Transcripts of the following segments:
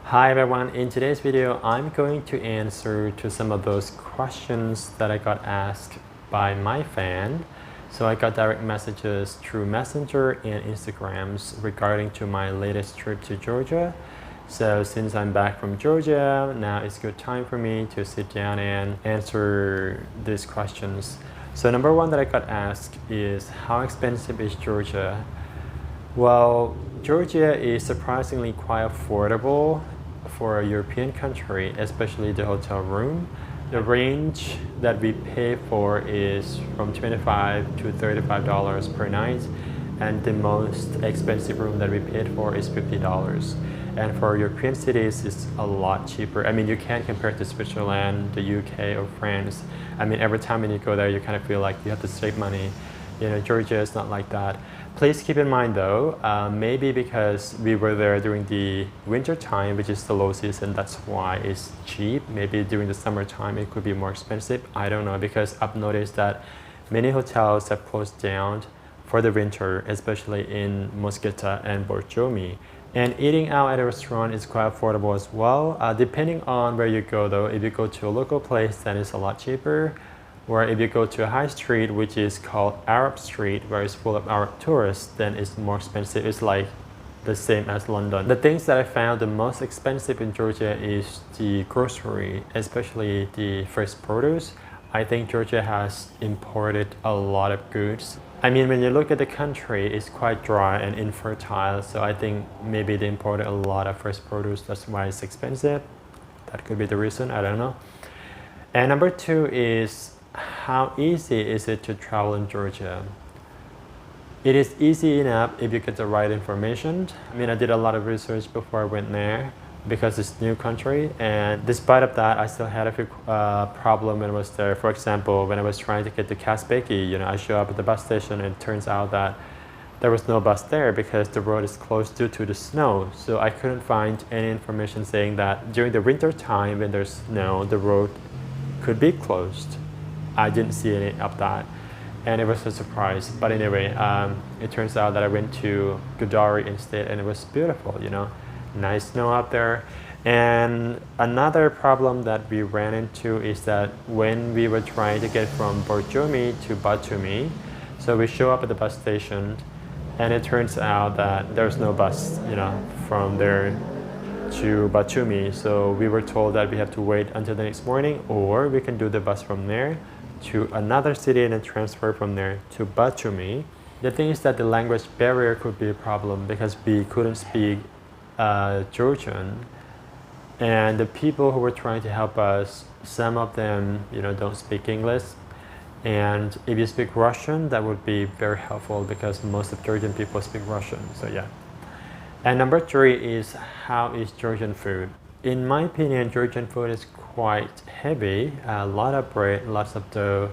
Hi everyone, in today's video I'm going to answer to some of those questions that I got asked by my fan. So I got direct messages through Messenger and Instagrams regarding to my latest trip to Georgia. So since I'm back from Georgia, now it's good time for me to sit down and answer these questions. So number one that I got asked is, how expensive is Georgia? Well, Georgia is surprisingly quite affordable for a European country, especially the hotel room. The range that we pay for is from $25 to $35 per night, and the most expensive room that we paid for is $50. And for European cities, it's a lot cheaper. I mean, you can't compare it to Switzerland, the UK, or France. I mean, every time when you go there, you kind of feel like you have to save money. You know, Georgia is not like that. Please keep in mind though, maybe because we were there during the winter time, which is the low season, that's why it's cheap. Maybe during the summertime it could be more expensive. I don't know, because I've noticed that many hotels have closed down for the winter, especially in Mosqueta and Borjomi. And eating out at a restaurant is quite affordable as well. Depending on where you go though, if you go to a local place, then it's a lot cheaper. Or if you go to a high street, which is called Arab Street, where it's full of Arab tourists, then it's more expensive. It's like the same as London. The things that I found the most expensive in Georgia is the grocery, especially the fresh produce. I think Georgia has imported a lot of goods. I mean, when you look at the country, it's quite dry and infertile, so I think maybe they imported a lot of fresh produce, that's why it's expensive. That could be the reason, I don't know. And number two is, how easy is it to travel in Georgia? It is easy enough if you get the right information. I mean, I did a lot of research before I went there because it's a new country, and despite of that, I still had a few problems when I was there. For example, when I was trying to get to Tlibisi, I show up at the bus station and it turns out that there was no bus there because the road is closed due to the snow. So I couldn't find any information saying that during the winter time when there's snow, the road could be closed. I didn't see any of that, and it was a surprise. But anyway, it turns out that I went to Gudari instead, and it was beautiful, nice snow out there. And another problem that we ran into is that when we were trying to get from Borjomi to Batumi, so we show up at the bus station, and it turns out that there's no bus, from there to Batumi. So we were told that we have to wait until the next morning, or we can do the bus from there to another city and then transfer from there to Batumi. The thing is that the language barrier could be a problem because we couldn't speak Georgian, and the people who were trying to help us, some of them don't speak English, and if you speak Russian, that would be very helpful because most of Georgian people speak Russian. So yeah. And number three is, how is Georgian food? In my opinion, Georgian food is quite heavy, a lot of bread, lots of dough,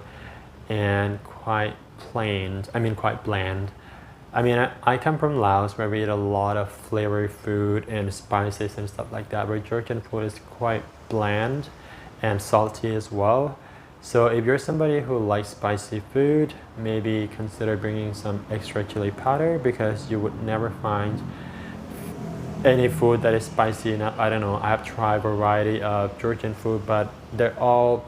and quite bland. I mean, I come from Laos, where we eat a lot of flavory food and spices and stuff like that, where Georgian food is quite bland and salty as well. So if you're somebody who likes spicy food, maybe consider bringing some extra chili powder, because you would never find any food that is spicy enough. I don't know, I have tried a variety of Georgian food, but they're all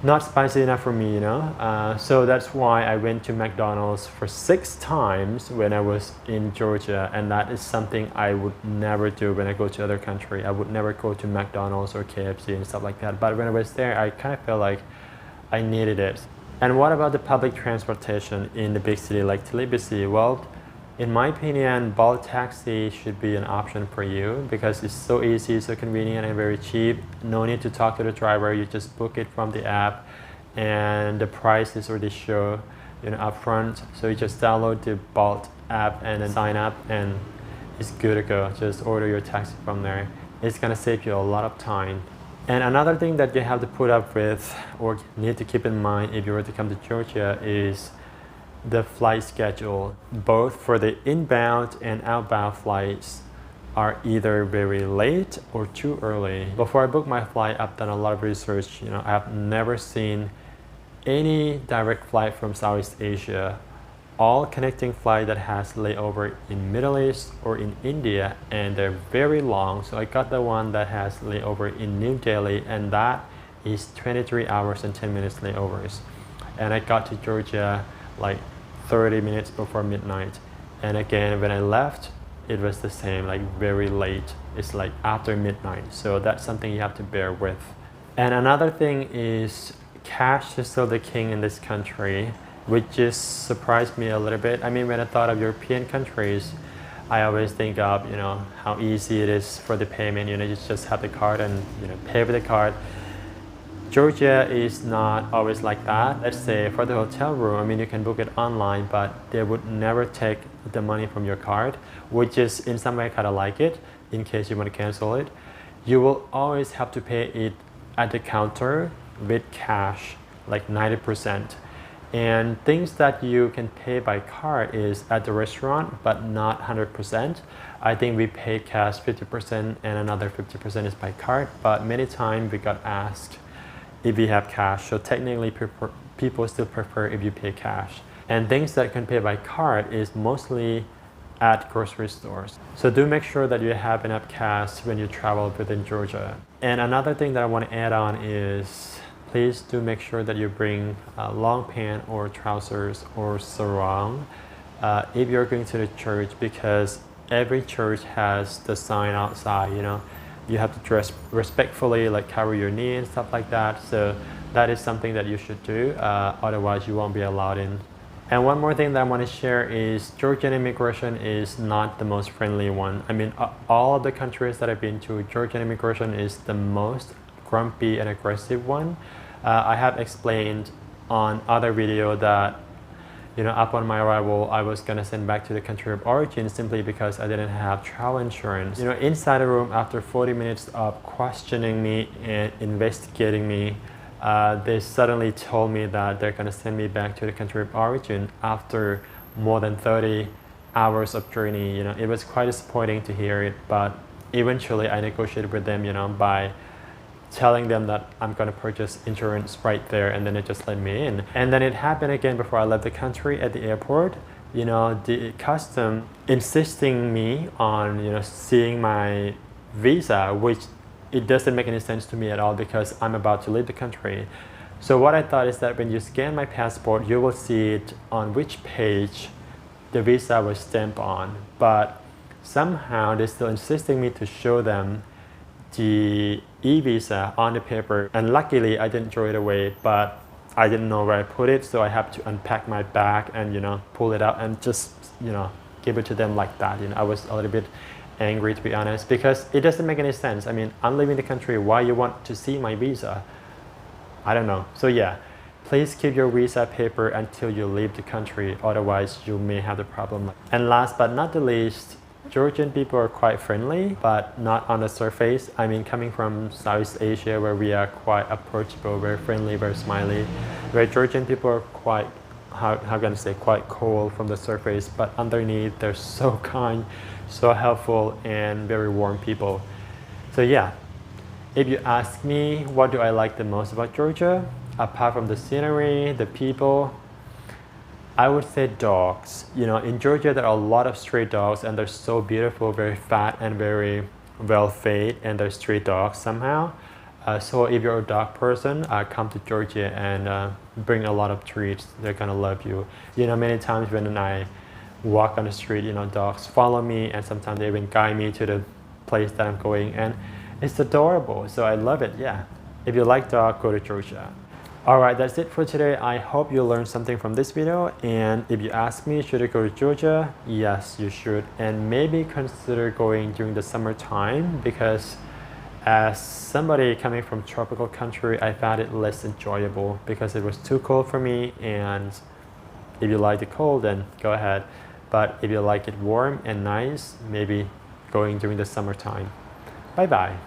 not spicy enough for me, so that's why I went to McDonald's for 6 times when I was in Georgia, and that is something I would never do when I go to other country. I would never go to McDonald's or KFC and stuff like that, but when I was there, I kind of felt like I needed it. And what about the public transportation in the big city like Tlibisi? Well, in my opinion, Bolt taxi should be an option for you because it's so easy, so convenient, and very cheap. No need to talk to the driver. You just book it from the app, and the price is already shown, up front. So you just download the Bolt app and then sign up, and it's good to go. Just order your taxi from there. It's gonna save you a lot of time. And another thing that you have to put up with, or need to keep in mind if you were to come to Georgia, is the flight schedule. Both for the inbound and outbound flights are either very late or too early. Before I booked my flight, I've done a lot of research. I've never seen any direct flight from Southeast Asia all connecting flight that has layover in Middle East or in India, and they're very long. So I got the one that has layover in New Delhi, and that is 23 hours and 10 minutes layovers. And I got to Georgia like 30 minutes before midnight. And again, when I left, it was the same, like very late. It's like after midnight. So that's something you have to bear with. And another thing is cash is still the king in this country, which just surprised me a little bit. I mean, when I thought of European countries, I always think of, how easy it is for the payment. You just have the card and, pay with the card. Georgia is not always like that. Let's say for the hotel room, I mean, you can book it online, but they would never take the money from your card, which is in some way kind of like it, in case you want to cancel it. You will always have to pay it at the counter with cash, like 90%. And things that you can pay by card is at the restaurant, but not 100%. I think we pay cash 50% and another 50% is by card, but many times we got asked if we have cash. So technically people still prefer if you pay cash. And things that can pay by card is mostly at grocery stores. So do make sure that you have enough cash when you travel within Georgia. And another thing that I want to add on is please do make sure that you bring long pant or trousers or sarong if you're going to the church, because every church has the sign outside, you have to dress respectfully, like cover your knee and stuff like that. So that is something that you should do, otherwise you won't be allowed in. And one more thing that I want to share is Georgian immigration is not the most friendly one. I mean, all of the countries that I've been to, Georgian immigration is the most grumpy and aggressive one. I have explained on other video that upon my arrival, I was gonna send back to the country of origin simply because I didn't have travel insurance. Inside the room, after 40 minutes of questioning me and investigating me, they suddenly told me that they're gonna send me back to the country of origin after more than 30 hours of journey. It was quite disappointing to hear it, but eventually I negotiated with them, by telling them that I'm going to purchase insurance right there, and then they just let me in. And then it happened again before I left the country at the airport. The custom insisting me on seeing my visa, which it doesn't make any sense to me at all because I'm about to leave the country. So what I thought is that when you scan my passport, you will see it on which page the visa was stamped on, but somehow they're still insisting me to show them the e-visa on the paper, and luckily I didn't throw it away, but I didn't know where I put it, so I have to unpack my bag and pull it out and just give it to them like that. I was a little bit angry, to be honest, because it doesn't make any sense. I mean, I'm leaving the country, why you want to see my visa? I don't know. So yeah, please keep your visa paper until you leave the country, otherwise you may have the problem. And last but not the least, Georgian people are quite friendly, but not on the surface. I mean, coming from Southeast Asia, where we are quite approachable, very friendly, very smiley, where Georgian people are quite, how can I say, quite cold from the surface, but underneath they're so kind, so helpful, and very warm people. So yeah, if you ask me what do I like the most about Georgia, apart from the scenery, the people, I would say dogs. In Georgia there are a lot of stray dogs, and they're so beautiful, very fat and very well fed, and they're stray dogs somehow. So if you're a dog person, come to Georgia and bring a lot of treats. They're gonna love you. Many times when I walk on the street, dogs follow me, and sometimes they even guide me to the place that I'm going, and it's adorable. So I love it. Yeah, if you like dog, go to Georgia. Alright, that's it for today. I hope you learned something from this video, and if you ask me, should I go to Georgia? Yes, you should, and maybe consider going during the summertime, because as somebody coming from tropical country, I found it less enjoyable because it was too cold for me. And if you like the cold, then go ahead, but if you like it warm and nice, maybe going during the summertime. Bye bye.